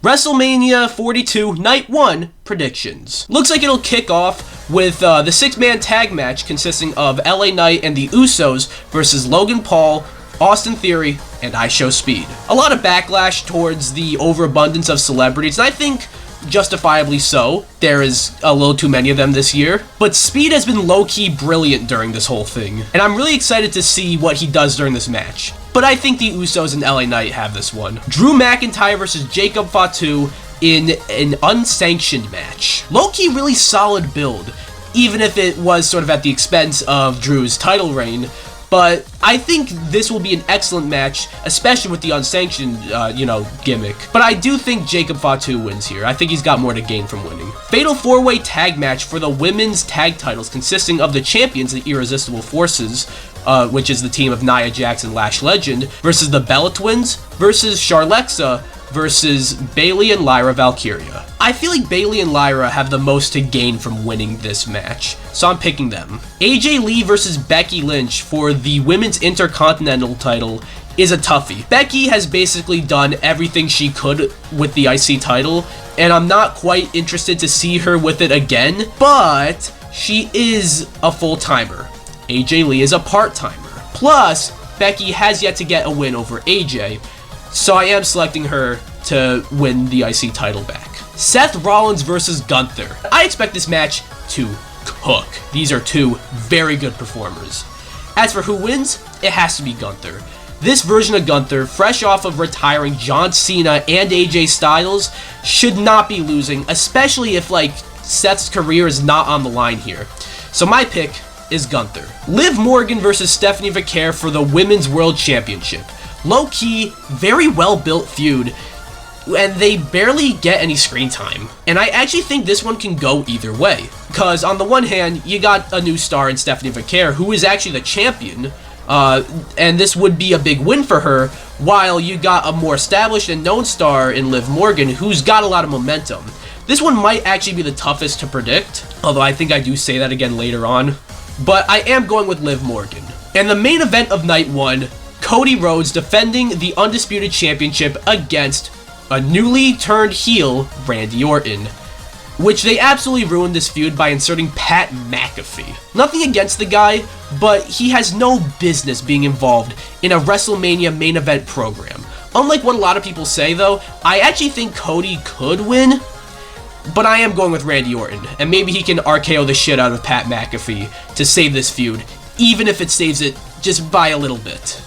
WrestleMania 42 Night 1 predictions. Looks like it'll kick off with the 6-man tag match consisting of LA Knight and the Usos versus Logan Paul, Austin Theory, and IShowSpeed. A lot of backlash towards the overabundance of celebrities, and I think justifiably so. There is a little too many of them this year. But Speed has been low-key brilliant during this whole thing, and I'm really excited to see what he does during this match. But I think the Usos and LA Knight have this one. Drew McIntyre versus Jacob Fatu in an unsanctioned match. Low-key really solid build, even if it was sort of at the expense of Drew's title reign. But I think this will be an excellent match, especially with the unsanctioned, gimmick. But I do think Jacob Fatu wins here. I think he's got more to gain from winning. Fatal 4-way tag match for the women's tag titles, consisting of the champions, the Irresistible Forces, which is the team of Nia Jax and Lash Legend, versus the Bella Twins, versus Charlexa, versus Bayley and Lyra Valkyria. I feel like Bayley and Lyra have the most to gain from winning this match, so I'm picking them. AJ Lee versus Becky Lynch for the Women's Intercontinental title is a toughie. Becky has basically done everything she could with the IC title, and I'm not quite interested to see her with it again, but she is a full-timer. AJ Lee is a part-timer. Plus, Becky has yet to get a win over AJ, so I am selecting her to win the IC title back. Seth Rollins versus Gunther. I expect this match to cook. These are two very good performers. As for who wins, it has to be Gunther. This version of Gunther, fresh off of retiring John Cena and AJ Styles, should not be losing, especially if, Seth's career is not on the line here. So my pick is Gunther. Liv Morgan versus Stephanie Vaquer for the Women's World Championship. Low-key, very well-built feud, and they barely get any screen time. And I actually think this one can go either way. Because on the one hand, you got a new star in Stephanie Vaquer, who is actually the champion, and this would be a big win for her, while you got a more established and known star in Liv Morgan, who's got a lot of momentum. This one might actually be the toughest to predict, although I think I do say that again later on. But I am going with Liv Morgan. And the main event of Night 1, Cody Rhodes defending the Undisputed Championship against a newly turned heel, Randy Orton, which they absolutely ruined this feud by inserting Pat McAfee. Nothing against the guy, but he has no business being involved in a WrestleMania main event program. Unlike what a lot of people say though, I actually think Cody could win, but I am going with Randy Orton, and maybe he can RKO the shit out of Pat McAfee to save this feud, even if it saves it just by a little bit.